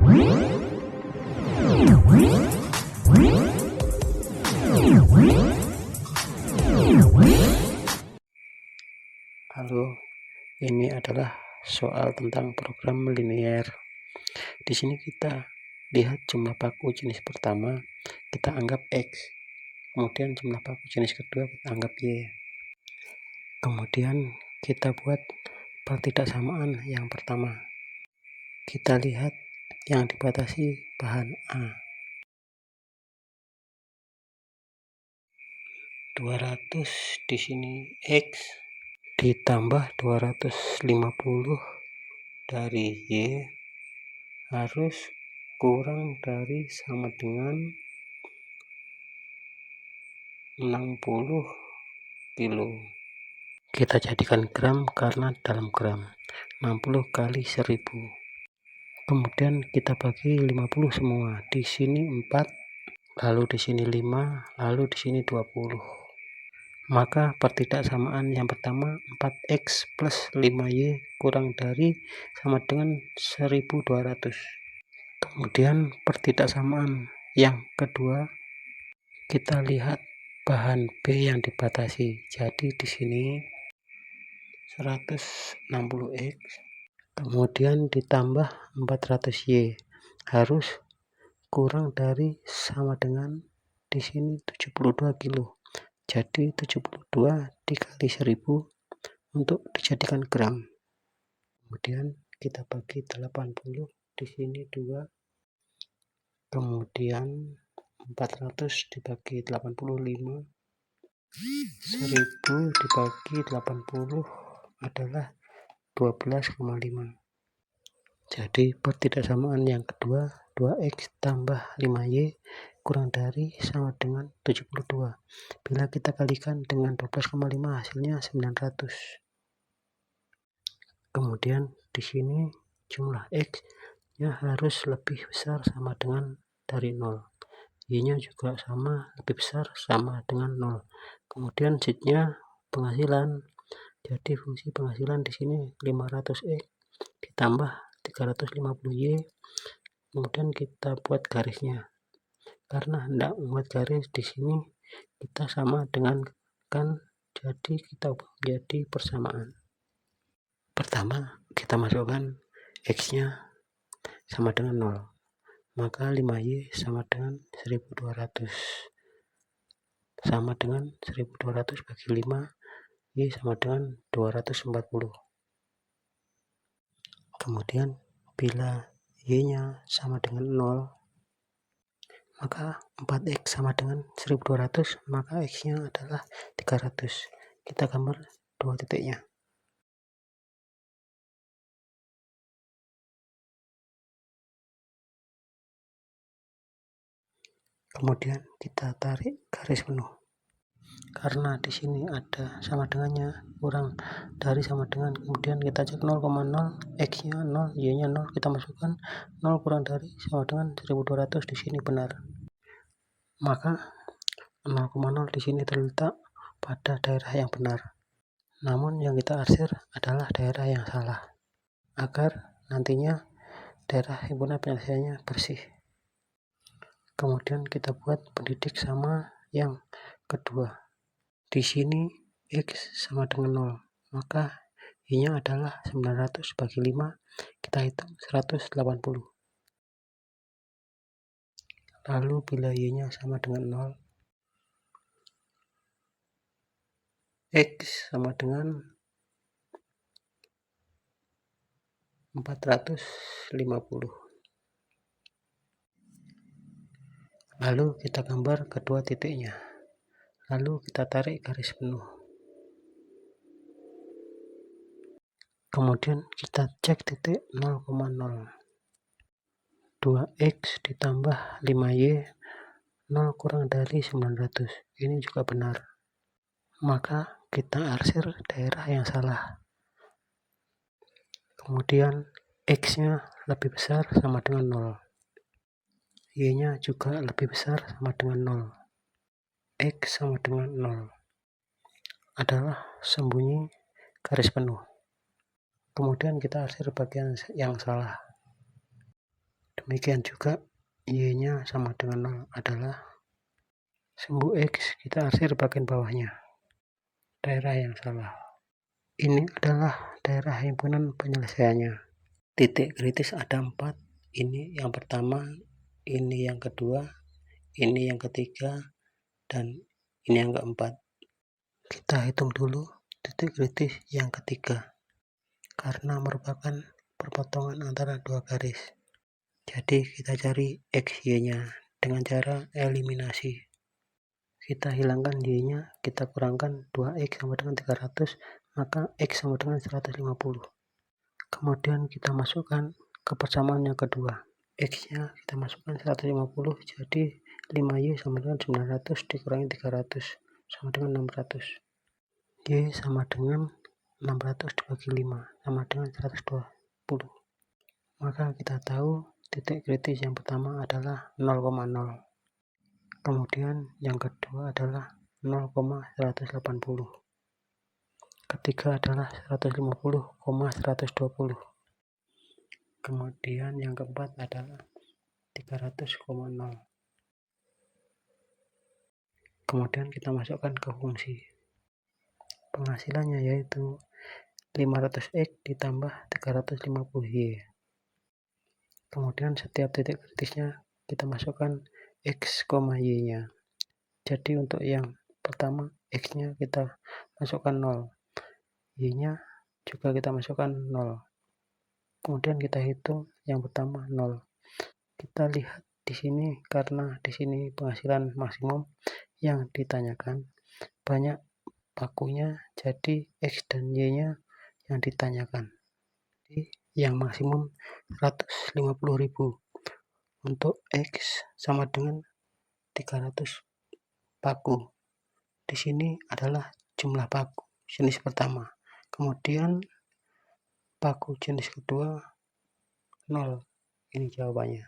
Halo, ini adalah soal tentang program linear. Di sini kita lihat jumlah paku jenis pertama, kita anggap X. Kemudian jumlah paku jenis kedua kita anggap Y. Kemudian kita buat pertidaksamaan yang pertama. Kita lihat yang dibatasi bahan A. 200 di sini X ditambah 250 dari Y harus kurang dari sama dengan 60 kilo. Kita jadikan gram karena dalam gram. 60 kali 1000. Kemudian kita bagi 50 semua. Di sini 4, lalu di sini 5, lalu di sini 20. Maka pertidaksamaan yang pertama 4x plus 5y kurang dari sama dengan 1200. Kemudian pertidaksamaan yang kedua, kita lihat bahan B yang dibatasi. Jadi di sini 160x kemudian ditambah 400y harus kurang dari sama dengan di sini 72 kilo. Jadi 72 dikali 1000 untuk dijadikan gram. Kemudian kita bagi 80, di sini 2. Kemudian 400 dibagi 85, 1000 dibagi 80 adalah 12,5. Jadi pertidaksamaan yang kedua 2x tambah 5y kurang dari sama dengan 72. Bila kita kalikan dengan 12,5 hasilnya 900. Kemudian di sini jumlah x nya harus lebih besar sama dengan dari 0. Y-nya juga sama, lebih besar sama dengan 0. Kemudian Z-nya penghasilan. Jadi fungsi penghasilan di sini 500x ditambah 350y. Kemudian kita buat garisnya. Karena hendak membuat garis di sini kita sama dengan kan, jadi kita menjadi persamaan. Pertama kita masukkan x-nya sama dengan 0. Maka 5y sama dengan 1200. Sama dengan 1200 bagi 5, y sama dengan 240. Kemudian bila y-nya sama dengan 0, maka 4x sama dengan 1200, maka x-nya adalah 300. Kita gambar dua titiknya. Kemudian kita tarik garis penuh. Karena di sini ada sama dengannya, kurang dari sama dengan, kemudian kita cek 0,0, x-nya 0, y-nya 0, kita masukkan 0 kurang dari sama dengan 1200, di sini benar. Maka 0,0 di sini terletak pada daerah yang benar. Namun yang kita arsir adalah daerah yang salah, agar nantinya daerah himpunan penyelesaiannya bersih. Kemudian kita buat pendidik sama yang kedua. Di sini x sama dengan 0, maka y-nya adalah 900 bagi 5, kita hitung 180. Lalu bila y-nya sama dengan 0, x sama dengan 450. Lalu kita gambar kedua titiknya. Lalu kita tarik garis penuh. Kemudian kita cek titik 0,0. 2x ditambah 5y 0 kurang dari 900. Ini juga benar. Maka kita arsir daerah yang salah. Kemudian x-nya lebih besar sama dengan 0. Y-nya juga lebih besar sama dengan 0. X sama dengan 0 adalah sembunyi garis penuh. Kemudian kita arsir bagian yang salah. Demikian juga Y-nya sama dengan 0 adalah sumbu X, kita arsir bagian bawahnya. Daerah yang salah. Ini adalah daerah himpunan penyelesaiannya. Titik kritis ada 4. Ini yang pertama, ini yang kedua, ini yang ketiga, dan ini yang keempat. Kita hitung dulu titik kritis yang ketiga, karena merupakan perpotongan antara dua garis. Jadi kita cari X, Y-nya dengan cara eliminasi. Kita hilangkan Y-nya, kita kurangkan 2X sama dengan 300, maka X sama dengan 150. Kemudian kita masukkan ke persamaan yang kedua. X-nya kita masukkan 150, jadi 5Y sama dengan 900 dikurangi 300 sama dengan 600. Y sama dengan 600 dibagi 5 sama dengan 120. Maka kita tahu titik kritis yang pertama adalah 0,0. Kemudian yang kedua adalah 0,180. Ketiga adalah 150,120. Kemudian yang keempat adalah 300,0. Kemudian kita masukkan ke fungsi. Penghasilannya yaitu 500X ditambah 350Y. Kemudian setiap titik kritisnya kita masukkan X, Y-nya. Jadi untuk yang pertama X-nya kita masukkan 0. Y-nya juga kita masukkan 0. Kemudian kita hitung yang pertama 0. Kita lihat di sini, karena di sini penghasilan maksimum yang ditanyakan banyak pakunya, jadi X dan Y-nya yang ditanyakan. Jadi yang maksimum 150.000. Untuk X sama dengan 300 paku. Di sini adalah jumlah paku jenis pertama. Kemudian paku jenis kedua 0. Ini jawabannya.